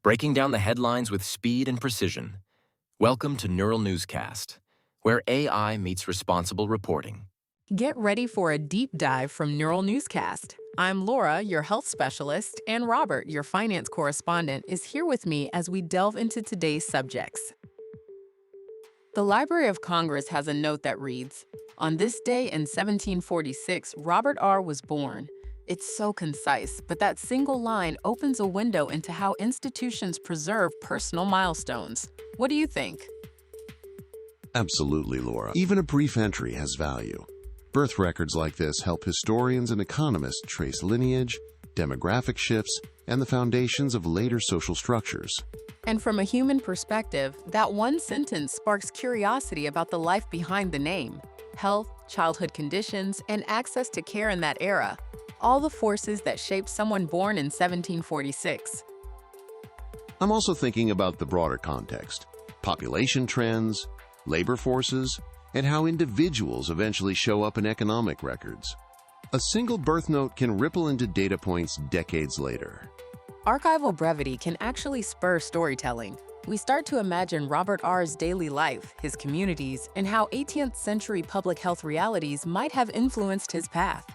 breaking down the headlines with speed and precision. Welcome to Neural Newscast, where AI meets responsible reporting. Get ready for a deep dive from Neural Newscast. I'm Laura, your health specialist, and Robert, your finance correspondent, is here with me as we delve into today's subjects. The Library of Congress has a note that reads, "On this day in 1746, Robert R. was born." It's so concise, but that single line opens a window into how institutions preserve personal milestones. What do you think? Absolutely, Laura. Even a brief entry has value. Birth records like this help historians and economists trace lineage, demographic shifts, and the foundations of later social structures. And from a human perspective, that one sentence sparks curiosity about the life behind the name. Health, childhood conditions, and access to care in that era. All the forces that shaped someone born in 1746. I'm also thinking about the broader context: population trends, labor forces, and how individuals eventually show up in economic records. A single birth note can ripple into data points decades later. Archival brevity can actually spur storytelling. We start to imagine Robert R.'s daily life, his communities, and how 18th century public health realities might have influenced his path.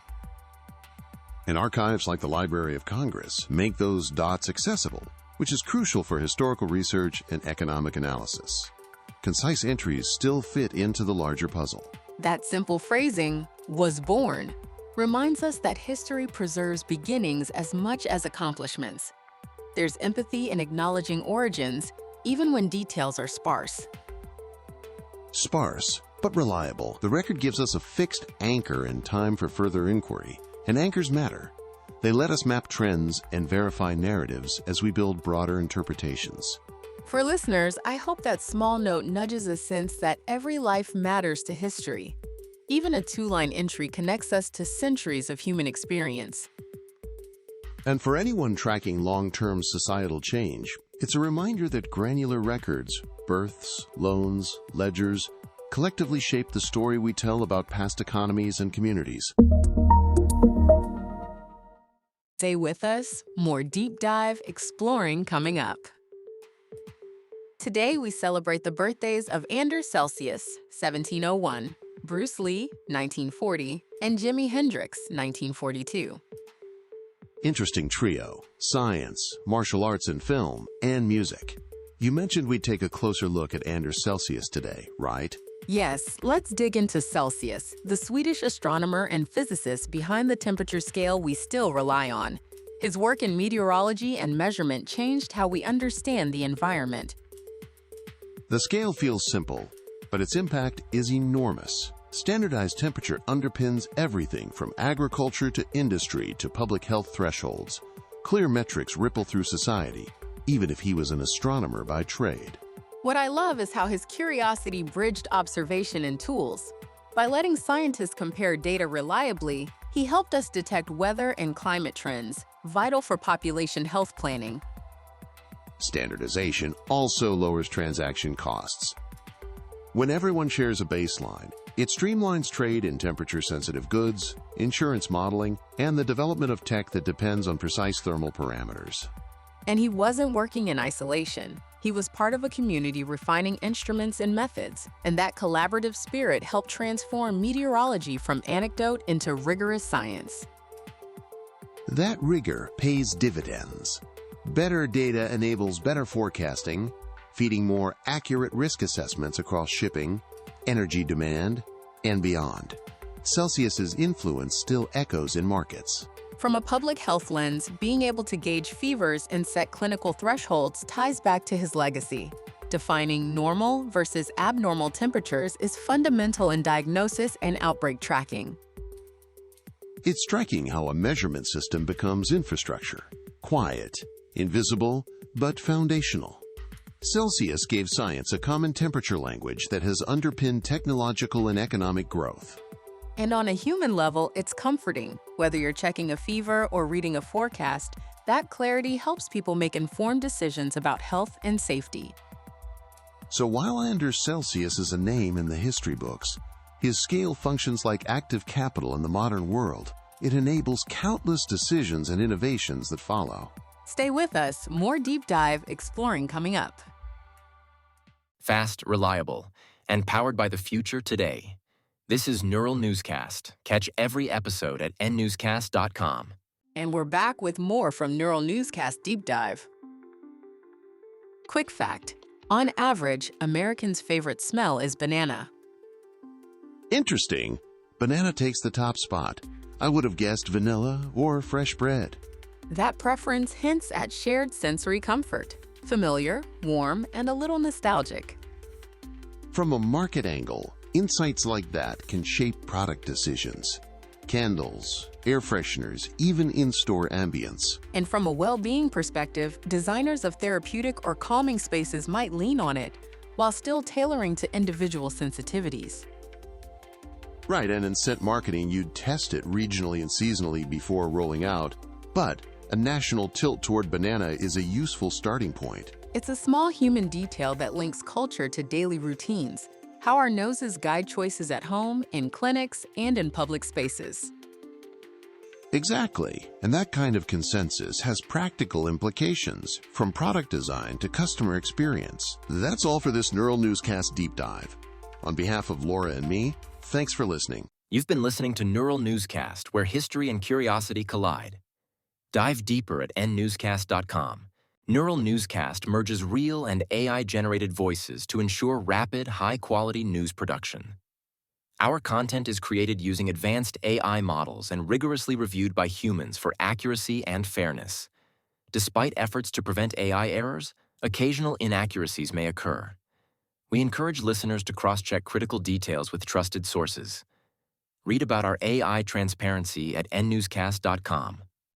And archives like the Library of Congress make those dots accessible, which is crucial for historical research and economic analysis. Concise entries still fit into the larger puzzle. That simple phrasing, "was born," reminds us that history preserves beginnings as much as accomplishments. There's empathy in acknowledging origins, even when details are sparse. Sparse, but reliable, the record gives us a fixed anchor in time for further inquiry. And anchors matter. They let us map trends and verify narratives as we build broader interpretations. For listeners, I hope that small note nudges a sense that every life matters to history. Even a two-line entry connects us to centuries of human experience. And for anyone tracking long-term societal change, it's a reminder that granular records, births, loans, ledgers, collectively shape the story we tell about past economies and communities. Stay with us, more deep dive exploring coming up. Today we celebrate the birthdays of Anders Celsius, 1701, Bruce Lee, 1940, and Jimi Hendrix, 1942. Interesting trio: science, martial arts and film, and music. You mentioned we'd take a closer look at Anders Celsius today, right? Yes, let's dig into Celsius, the Swedish astronomer and physicist behind the temperature scale we still rely on. His work in meteorology and measurement changed how we understand the environment. The scale feels simple, but its impact is enormous. Standardized temperature underpins everything from agriculture to industry to public health thresholds. Clear metrics ripple through society, even if he was an astronomer by trade. What I love is how his curiosity bridged observation and tools. By letting scientists compare data reliably, he helped us detect weather and climate trends, vital for population health planning. Standardization also lowers transaction costs. When everyone shares a baseline, it streamlines trade in temperature-sensitive goods, insurance modeling, and the development of tech that depends on precise thermal parameters. And he wasn't working in isolation. He was part of a community refining instruments and methods, and that collaborative spirit helped transform meteorology from anecdote into rigorous science. That rigor pays dividends. Better data enables better forecasting, feeding more accurate risk assessments across shipping, energy demand, and beyond. Celsius's influence still echoes in markets. From a public health lens, being able to gauge fevers and set clinical thresholds ties back to his legacy. Defining normal versus abnormal temperatures is fundamental in diagnosis and outbreak tracking. It's striking how a measurement system becomes infrastructure. Quiet, invisible, but foundational. Celsius gave science a common temperature language that has underpinned technological and economic growth. And on a human level, it's comforting. Whether you're checking a fever or reading a forecast, that clarity helps people make informed decisions about health and safety. So while Anders Celsius is a name in the history books, his scale functions like active capital in the modern world. It enables countless decisions and innovations that follow. Stay with us, more deep dive exploring coming up. Fast, reliable, and powered by the future today. This is Neural Newscast. Catch every episode at nnewscast.com. And we're back with more from Neural Newscast Deep Dive. Quick fact: on average, Americans' favorite smell is banana. Interesting. Banana takes the top spot. I would have guessed vanilla or fresh bread. That preference hints at shared sensory comfort: familiar, warm, and a little nostalgic. From a market angle, insights like that can shape product decisions. Candles, air fresheners, even in-store ambience. And from a well-being perspective, designers of therapeutic or calming spaces might lean on it, while still tailoring to individual sensitivities. Right, and in scent marketing, you'd test it regionally and seasonally before rolling out. But a national tilt toward banana is a useful starting point. It's a small human detail that links culture to daily routines, how our noses guide choices at home, in clinics, and in public spaces. Exactly, and that kind of consensus has practical implications, from product design to customer experience. That's all for this Neural Newscast Deep Dive. On behalf of Laura and me, thanks for listening. You've been listening to Neural Newscast, where history and curiosity collide. Dive deeper at nnewscast.com. Neural Newscast merges real and AI-generated voices to ensure rapid, high-quality news production. Our content is created using advanced AI models and rigorously reviewed by humans for accuracy and fairness. Despite efforts to prevent AI errors, occasional inaccuracies may occur. We encourage listeners to cross-check critical details with trusted sources. Read about our AI transparency at nnewscast.com.